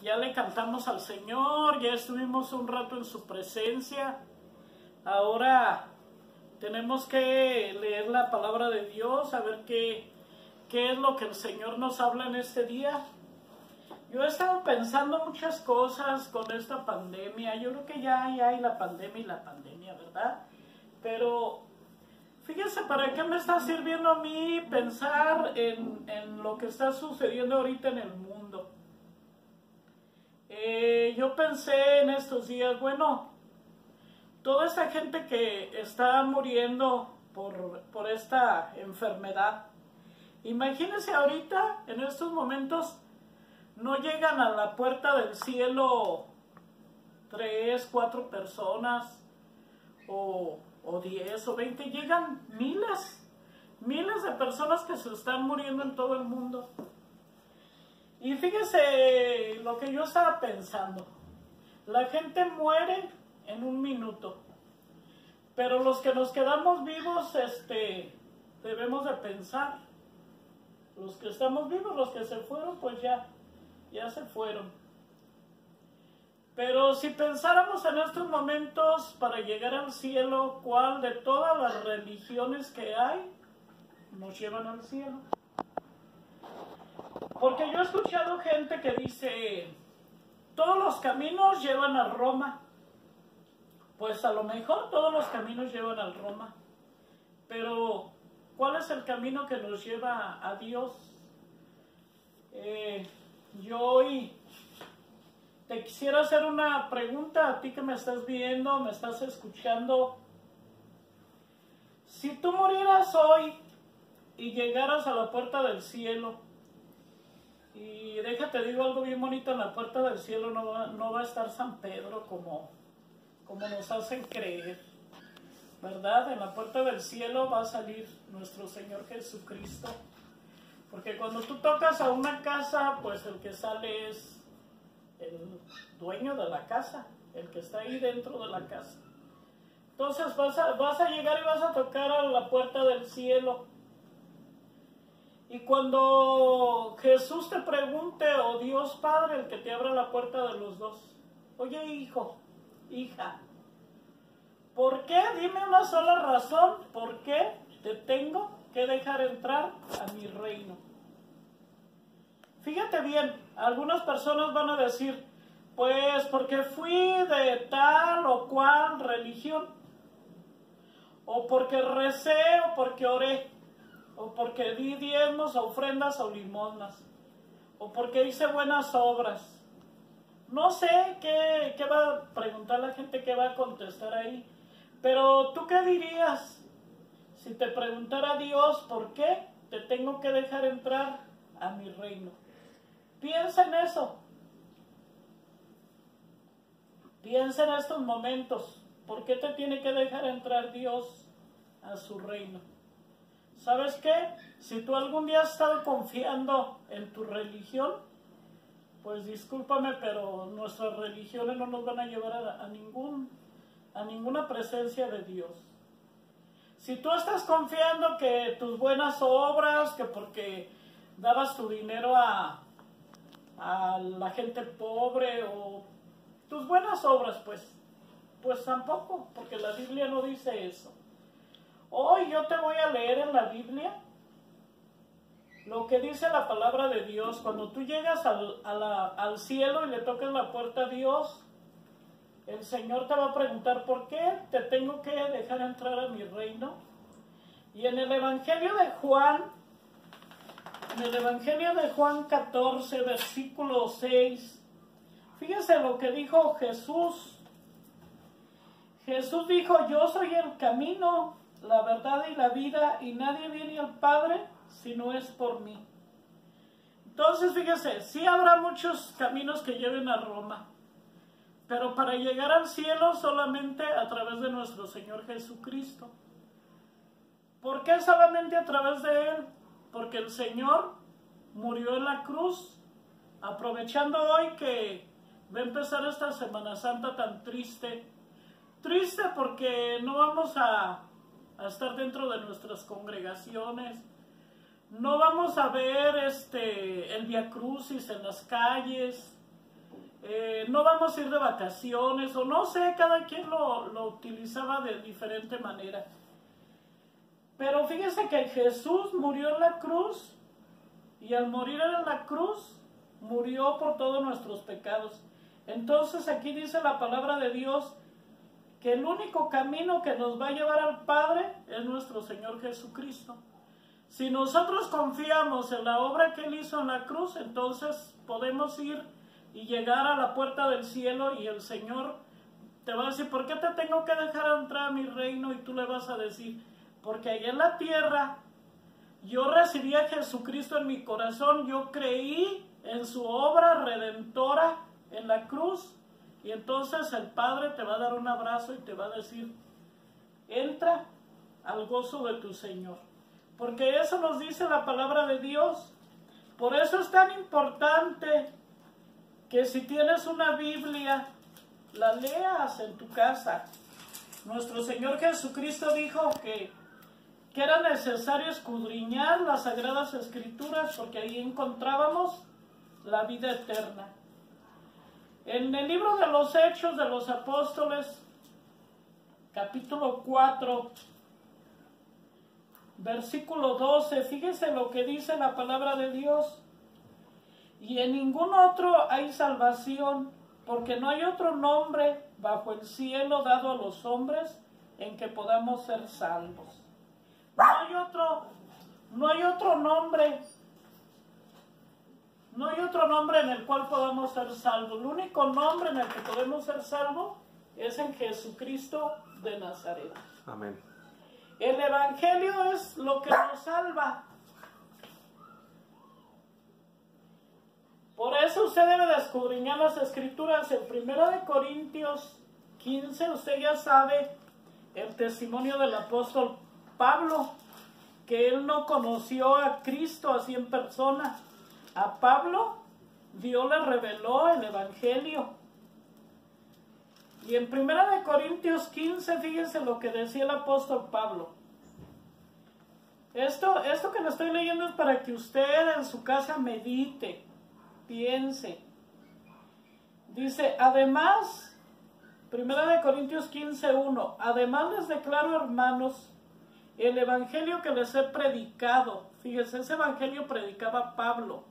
ya le cantamos al Señor, ya estuvimos un rato en su presencia. Ahora tenemos que leer la palabra de Dios, a ver qué es lo que el Señor nos habla en este día. Yo he estado pensando muchas cosas con esta pandemia. Yo creo que ya hay la pandemia, ¿verdad? Pero fíjense, ¿para qué me está sirviendo a mí pensar en lo que está sucediendo ahorita en el mundo? Yo pensé en estos días, bueno, toda esta gente que está muriendo por esta enfermedad, imagínense ahorita, en estos momentos, no llegan a la puerta del cielo 3, 4 personas, o 10 o 20, llegan miles de personas que se están muriendo en todo el mundo. Y fíjese lo que yo estaba pensando, la gente muere en un minuto, pero los que nos quedamos vivos, debemos de pensar, los que estamos vivos, los que se fueron, pues ya se fueron. Pero si pensáramos en estos momentos para llegar al cielo, ¿cuál de todas las religiones que hay nos llevan al cielo? Porque yo he escuchado gente que dice, todos los caminos llevan a Roma. Pues a lo mejor todos los caminos llevan a Roma. Pero, ¿cuál es el camino que nos lleva a Dios? Yo hoy te quisiera hacer una pregunta a ti que me estás viendo, me estás escuchando. Si tú murieras hoy y llegaras a la puerta del cielo, y déjate digo algo bien bonito, en la puerta del cielo no va a estar San Pedro como nos hacen creer, ¿verdad? En la puerta del cielo va a salir nuestro Señor Jesucristo. Porque cuando tú tocas a una casa, pues el que sale es el dueño de la casa, el que está ahí dentro de la casa. Entonces vas a llegar y vas a tocar a la puerta del cielo. Y cuando Jesús te pregunte, o Dios Padre, el que te abra la puerta de los dos, oye hijo, hija, ¿por qué? Dime una sola razón, ¿por qué te tengo que dejar entrar a mi reino? Fíjate bien, algunas personas van a decir, pues porque fui de tal o cual religión, o porque recé, o porque oré, o porque di diezmos, ofrendas o limosnas, o porque hice buenas obras. No sé qué va a preguntar la gente, qué va a contestar ahí, pero ¿tú qué dirías si te preguntara Dios por qué te tengo que dejar entrar a mi reino? Piensa en eso. Piensa en estos momentos. ¿Por qué te tiene que dejar entrar Dios a su reino? ¿Sabes qué? Si tú algún día has estado confiando en tu religión, pues discúlpame, pero nuestras religiones no nos van a llevar a ninguna presencia de Dios. Si tú estás confiando que tus buenas obras, que porque dabas tu dinero a la gente pobre, o tus buenas obras, pues tampoco, porque la Biblia no dice eso. Hoy yo te voy a leer en la Biblia lo que dice la palabra de Dios. Cuando tú llegas al cielo y le tocas la puerta a Dios, el Señor te va a preguntar, ¿por qué te tengo que dejar entrar a mi reino? Y en el Evangelio de Juan, 14, versículo 6, fíjense lo que dijo Jesús. Jesús dijo, yo soy el camino, la verdad y la vida, y nadie viene al Padre si no es por mí. Entonces, fíjese, sí habrá muchos caminos que lleven a Roma, pero para llegar al cielo solamente a través de nuestro Señor Jesucristo. ¿Por qué solamente a través de Él? Porque el Señor murió en la cruz, aprovechando hoy que va a empezar esta Semana Santa tan triste. Triste porque no vamos a estar dentro de nuestras congregaciones, No vamos a ver el Via Crucis en las calles. No vamos a ir de vacaciones, o no sé, cada quien lo utilizaba de diferente manera. Pero fíjese que Jesús murió en la cruz, y al morir en la cruz, murió por todos nuestros pecados. Entonces aquí dice la palabra de Dios que el único camino que nos va a llevar al Padre es nuestro Señor Jesucristo. Si nosotros confiamos en la obra que Él hizo en la cruz, entonces podemos ir y llegar a la puerta del cielo, y el Señor te va a decir: ¿por qué te tengo que dejar entrar a mi reino? Y tú le vas a decir: porque allá en la tierra yo recibí a Jesucristo en mi corazón, yo creí en su obra redentora en la cruz, y entonces el Padre te va a dar un abrazo y te va a decir: entra al gozo de tu Señor. Porque eso nos dice la palabra de Dios. Por eso es tan importante que si tienes una Biblia, la leas en tu casa. Nuestro Señor Jesucristo dijo que era necesario escudriñar las Sagradas Escrituras, porque ahí encontrábamos la vida eterna. En el libro de los Hechos de los Apóstoles, capítulo 4, versículo 12, fíjese lo que dice la palabra de Dios: y en ningún otro hay salvación, porque no hay otro nombre bajo el cielo dado a los hombres en que podamos ser salvos. No hay otro nombre en el cual podamos ser salvos. El único nombre en el que podemos ser salvos es en Jesucristo de Nazaret. Amén. El Evangelio es lo que nos salva. Por eso usted debe de escudriñar las Escrituras. En 1 Corintios 15, usted ya sabe el testimonio del apóstol Pablo, que él no conoció a Cristo así en persona. A Pablo Dios le reveló el Evangelio. Y en 1 Corintios 15, fíjense lo que decía el apóstol Pablo. Esto que le estoy leyendo es para que usted en su casa medite, piense. Dice: además, 1 Corintios 15:1, además les declaro, hermanos, el evangelio que les he predicado. Fíjense, ese evangelio predicaba Pablo,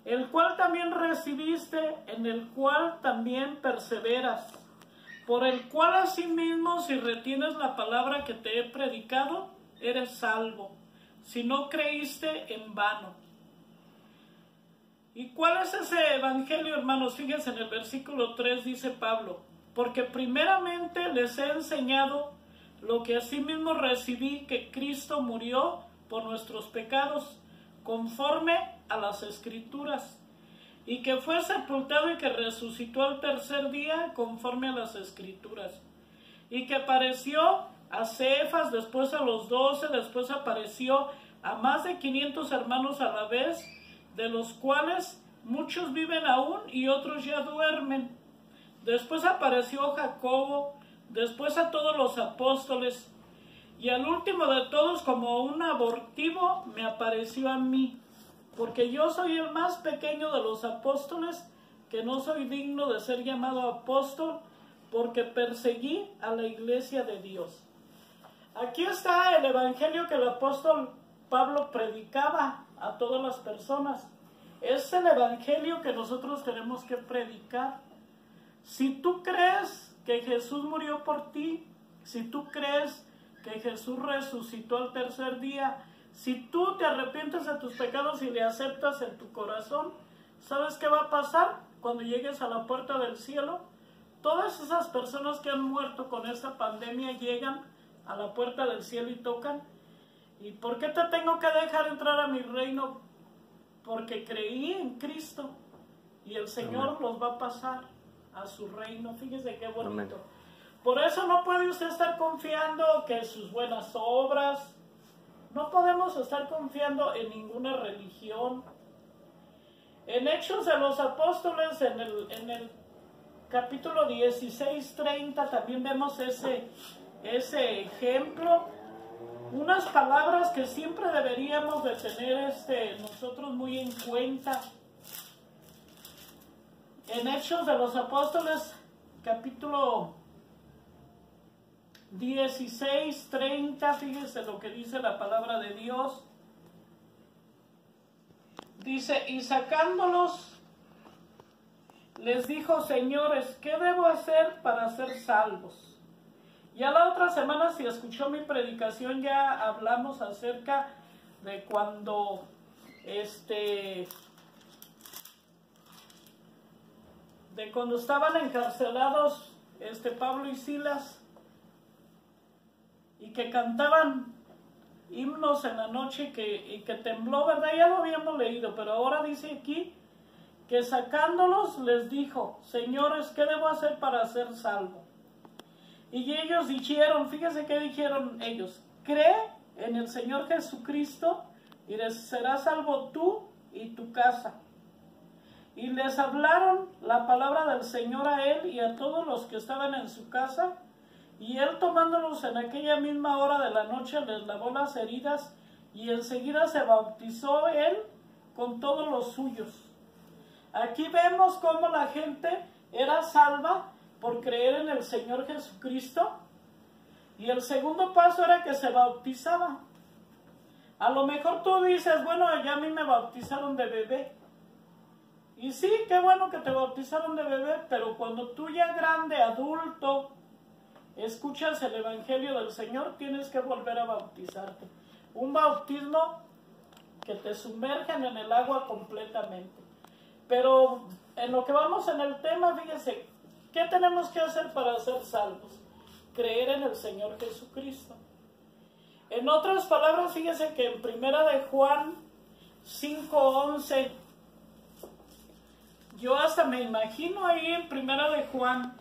el cual también recibiste, en el cual también perseveras, por el cual asimismo, si retienes la palabra que te he predicado, eres salvo, si no creíste en vano. ¿Y cuál es ese evangelio, hermanos? Fíjense, en el versículo 3 dice Pablo: porque primeramente les he enseñado lo que asimismo recibí, que Cristo murió por nuestros pecados, conforme a las Escrituras, y que fue sepultado y que resucitó al tercer día, conforme a las Escrituras, y que apareció a Cefas, después a los 12, después apareció a más de 500 hermanos a la vez, de los cuales muchos viven aún y otros ya duermen. Después apareció Jacobo, después a todos los apóstoles, y al último de todos, como un abortivo, me apareció a mí, porque yo soy el más pequeño de los apóstoles, que no soy digno de ser llamado apóstol, porque perseguí a la iglesia de Dios. Aquí está el evangelio que el apóstol Pablo predicaba a todas las personas. Es el evangelio que nosotros tenemos que predicar. Si tú crees que Jesús murió por ti, si tú crees que Jesús resucitó al tercer día, si tú te arrepientes de tus pecados y le aceptas en tu corazón, ¿sabes qué va a pasar cuando llegues a la puerta del cielo? Todas esas personas que han muerto con esta pandemia llegan a la puerta del cielo y tocan. ¿Y por qué te tengo que dejar entrar a mi reino? Porque creí en Cristo, y el Señor los va a pasar a su reino. Fíjese qué bonito. Amén. Por eso no puede usted estar confiando que sus buenas obras, no podemos estar confiando en ninguna religión. En Hechos de los Apóstoles, en el capítulo 16:30, también vemos ese ejemplo. unas palabras que siempre deberíamos de tener nosotros muy en cuenta. En Hechos de los Apóstoles, capítulo 16, 30, fíjense lo que dice la palabra de Dios. Dice, y sacándolos, les dijo, señores, ¿qué debo hacer para ser salvos? Ya la otra semana, si escuchó mi predicación, ya hablamos acerca de cuando estaban encarcelados Pablo y Silas, y que cantaban himnos en la noche y que tembló, ¿verdad? Ya lo habíamos leído, pero ahora dice aquí que sacándolos les dijo, señores, ¿qué debo hacer para ser salvo? Y ellos dijeron, fíjese qué dijeron ellos, cree en el Señor Jesucristo y serás salvo tú y tu casa. Y les hablaron la palabra del Señor a él y a todos los que estaban en su casa. Y él, tomándolos en aquella misma hora de la noche, les lavó las heridas y enseguida se bautizó él con todos los suyos. Aquí vemos cómo la gente era salva por creer en el Señor Jesucristo. Y el segundo paso era que se bautizaba. A lo mejor tú dices, bueno, ya a mí me bautizaron de bebé. Y sí, qué bueno que te bautizaron de bebé, pero cuando tú ya grande, adulto, escuchas el Evangelio del Señor, tienes que volver a bautizarte. Un bautismo que te sumergen en el agua completamente. Pero en lo que vamos en el tema, fíjense, ¿qué tenemos que hacer para ser salvos? Creer en el Señor Jesucristo. En otras palabras, fíjense que en Primera de Juan 5:11, yo hasta me imagino ahí en Primera de Juan,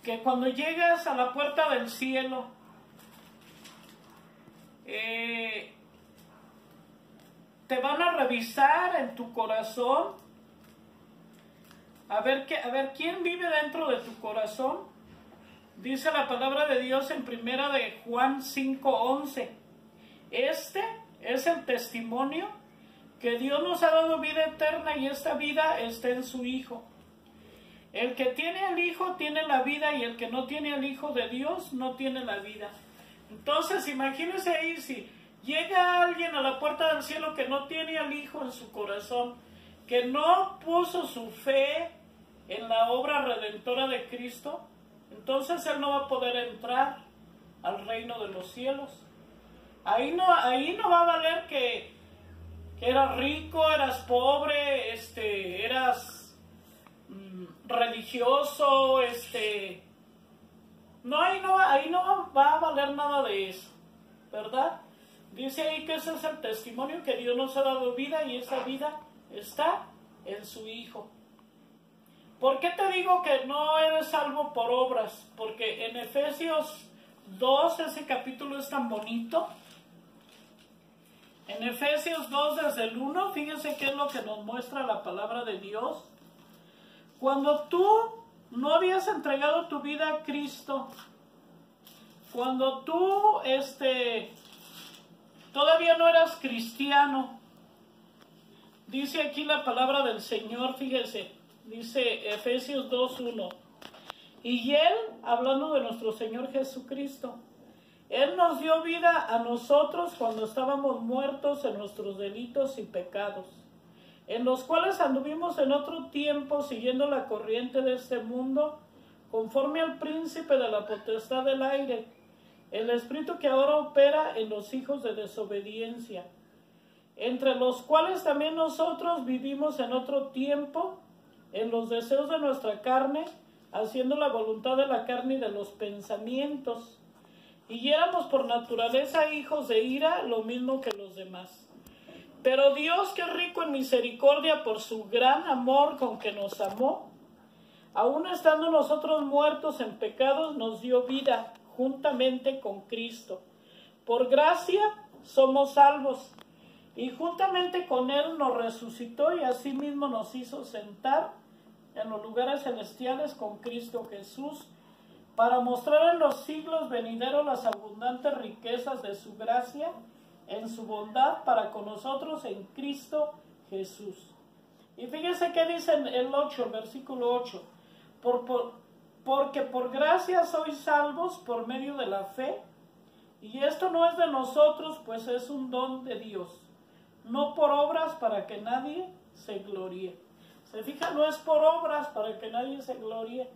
que cuando llegas a la puerta del cielo, te van a revisar en tu corazón, a ver quién vive dentro de tu corazón. Dice la palabra de Dios en Primera de Juan 5:11, este es el testimonio que Dios nos ha dado vida eterna y esta vida está en su Hijo. El que tiene al Hijo tiene la vida y el que no tiene al Hijo de Dios no tiene la vida. Entonces imagínense ahí, si llega alguien a la puerta del cielo que no tiene al Hijo en su corazón, que no puso su fe en la obra redentora de Cristo, entonces él no va a poder entrar al reino de los cielos. Ahí no va a valer que eras rico, eras pobre, eras religioso, no, ahí no va a valer nada de eso, ¿verdad? Dice ahí que ese es el testimonio que Dios nos ha dado vida y esa vida está en su Hijo. ¿Por qué te digo que no eres salvo por obras? Porque en Efesios 2, ese capítulo es tan bonito. En Efesios 2, desde el 1, fíjense qué es lo que nos muestra la palabra de Dios. Cuando tú no habías entregado tu vida a Cristo, cuando tú todavía no eras cristiano, dice aquí la palabra del Señor, fíjense, dice Efesios 2:1, y Él, hablando de nuestro Señor Jesucristo, Él nos dio vida a nosotros cuando estábamos muertos en nuestros delitos y pecados, en los cuales anduvimos en otro tiempo siguiendo la corriente de este mundo, conforme al príncipe de la potestad del aire, el espíritu que ahora opera en los hijos de desobediencia, entre los cuales también nosotros vivimos en otro tiempo, en los deseos de nuestra carne, haciendo la voluntad de la carne y de los pensamientos, y éramos por naturaleza hijos de ira, lo mismo que los demás. Pero Dios, que es rico en misericordia por su gran amor con que nos amó, aun estando nosotros muertos en pecados, nos dio vida juntamente con Cristo. Por gracia somos salvos, y juntamente con Él nos resucitó y asimismo nos hizo sentar en los lugares celestiales con Cristo Jesús, para mostrar en los siglos venideros las abundantes riquezas de su gracia en su bondad para con nosotros en Cristo Jesús. Y fíjese qué dice en el 8, el versículo 8, porque por gracia sois salvos por medio de la fe, y esto no es de nosotros, pues es un don de Dios, no por obras para que nadie se gloríe. Se fija, no es por obras para que nadie se gloríe.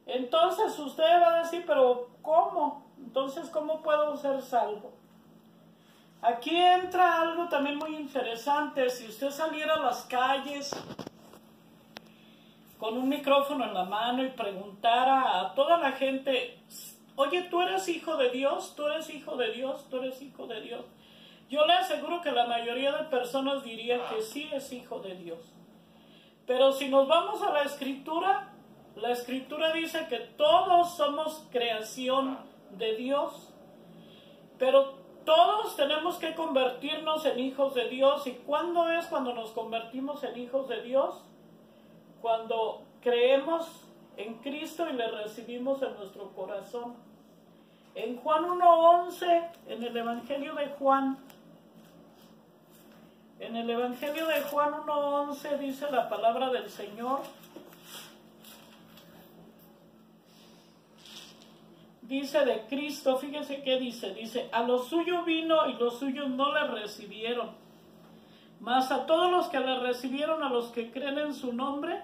Entonces usted va a decir, pero ¿cómo? Entonces, ¿cómo puedo ser salvo? Aquí entra algo también muy interesante. Si usted saliera a las calles con un micrófono en la mano y preguntara a toda la gente, oye, ¿tú eres hijo de Dios? ¿Tú eres hijo de Dios? ¿Tú eres hijo de Dios? Yo le aseguro que la mayoría de personas diría que sí es hijo de Dios. Pero si nos vamos a la Escritura dice que todos somos creación de Dios, pero todos tenemos que convertirnos en hijos de Dios. ¿Y cuándo es cuando nos convertimos en hijos de Dios? Cuando creemos en Cristo y le recibimos en nuestro corazón. En Juan 1:11, en el Evangelio de Juan, 1:11 dice la palabra del Señor. Dice de Cristo, fíjese qué dice, a los suyos vino y los suyos no le recibieron, mas a todos los que le recibieron, a los que creen en su nombre,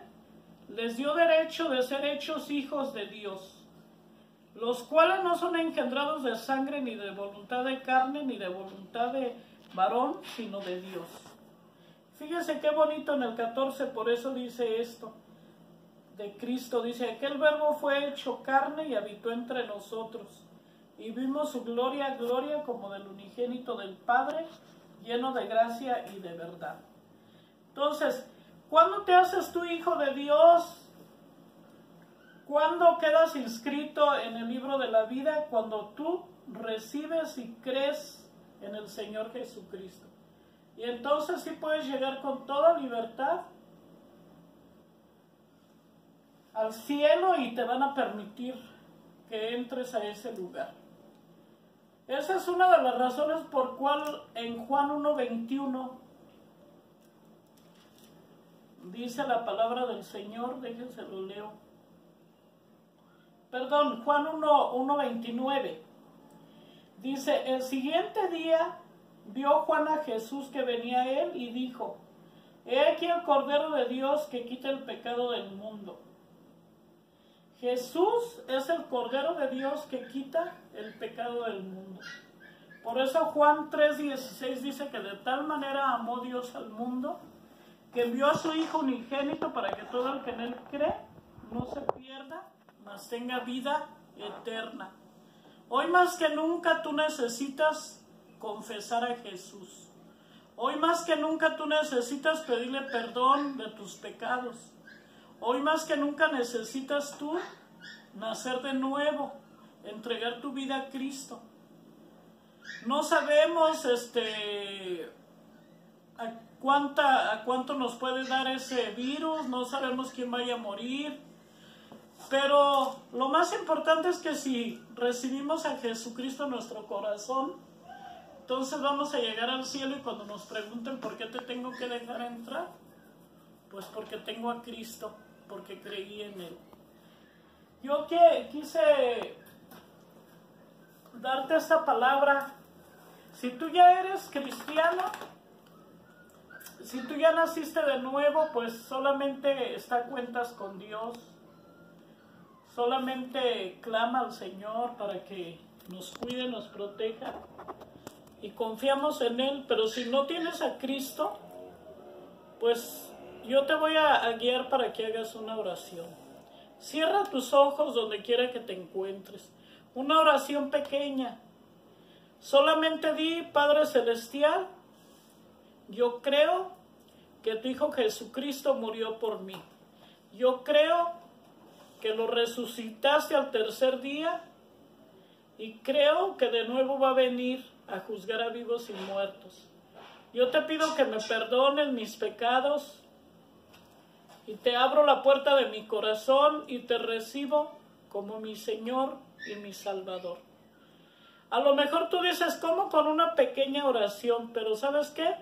les dio derecho de ser hechos hijos de Dios, los cuales no son engendrados de sangre, ni de voluntad de carne, ni de voluntad de varón, sino de Dios. Fíjese qué bonito en el 14, por eso dice esto. De Cristo, dice, aquel verbo fue hecho carne y habitó entre nosotros, y vimos su gloria, gloria como del unigénito del Padre, lleno de gracia y de verdad. Entonces, ¿cuándo te haces tú hijo de Dios? ¿Cuándo quedas inscrito en el libro de la vida? Cuando tú recibes y crees en el Señor Jesucristo. Y entonces sí puedes llegar con toda libertad al cielo y te van a permitir que entres a ese lugar. Esa es una de las razones por cual en Juan 1:21 dice la palabra del Señor, déjense lo leo. Perdón, Juan 1:29 dice, el siguiente día vio Juan a Jesús que venía a él y dijo, he aquí el Cordero de Dios que quita el pecado del mundo. Jesús es el Cordero de Dios que quita el pecado del mundo. Por eso Juan 3:16 dice que de tal manera amó Dios al mundo, que envió a su Hijo unigénito para que todo el que en él cree no se pierda, mas tenga vida eterna. Hoy más que nunca tú necesitas confesar a Jesús. Hoy más que nunca tú necesitas pedirle perdón de tus pecados. Hoy más que nunca necesitas tú nacer de nuevo, entregar tu vida a Cristo. No sabemos a cuánto nos puede dar ese virus, no sabemos quién vaya a morir, pero lo más importante es que si recibimos a Jesucristo en nuestro corazón, entonces vamos a llegar al cielo y cuando nos pregunten por qué te tengo que dejar entrar, pues porque tengo a Cristo, porque creí en Él. Yo quise darte esta palabra. Si tú ya eres cristiano, si tú ya naciste de nuevo, pues solamente está a cuentas con Dios. Solamente clama al Señor para que nos cuide, nos proteja y confiamos en Él. Pero si no tienes a Cristo, pues yo te voy a guiar para que hagas una oración. Cierra tus ojos donde quiera que te encuentres. Una oración pequeña. Solamente di, Padre Celestial, yo creo que tu Hijo Jesucristo murió por mí. Yo creo que lo resucitaste al tercer día y creo que de nuevo va a venir a juzgar a vivos y muertos. Yo te pido que me perdones mis pecados y te abro la puerta de mi corazón y te recibo como mi Señor y mi Salvador. A lo mejor tú dices, ¿cómo? Con una pequeña oración, pero ¿sabes qué?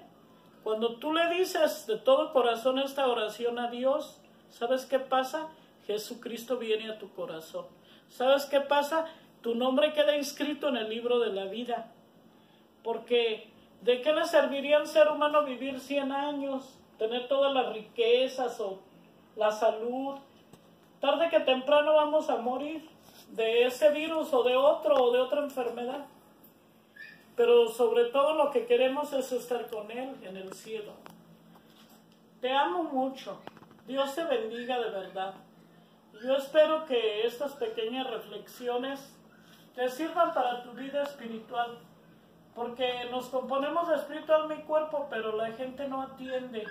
Cuando tú le dices de todo corazón esta oración a Dios, ¿sabes qué pasa? Jesucristo viene a tu corazón. ¿Sabes qué pasa? Tu nombre queda inscrito en el libro de la vida. Porque ¿de qué le serviría al ser humano vivir 100 años? Tener todas las riquezas o la salud. Tarde que temprano vamos a morir de ese virus o de otra enfermedad. Pero sobre todo lo que queremos es estar con Él en el cielo. Te amo mucho. Dios te bendiga de verdad. Yo espero que estas pequeñas reflexiones te sirvan para tu vida espiritual. Porque nos componemos de espíritu, alma y cuerpo, pero la gente no atiende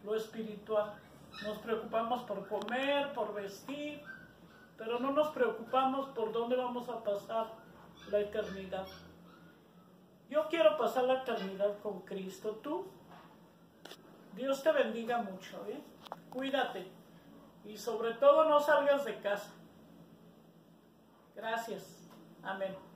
lo espiritual. Nos preocupamos por comer, por vestir, pero no nos preocupamos por dónde vamos a pasar la eternidad. Yo quiero pasar la eternidad con Cristo. ¿Tú? Dios te bendiga mucho, ¿eh? Cuídate. Y sobre todo no salgas de casa. Gracias. Amén.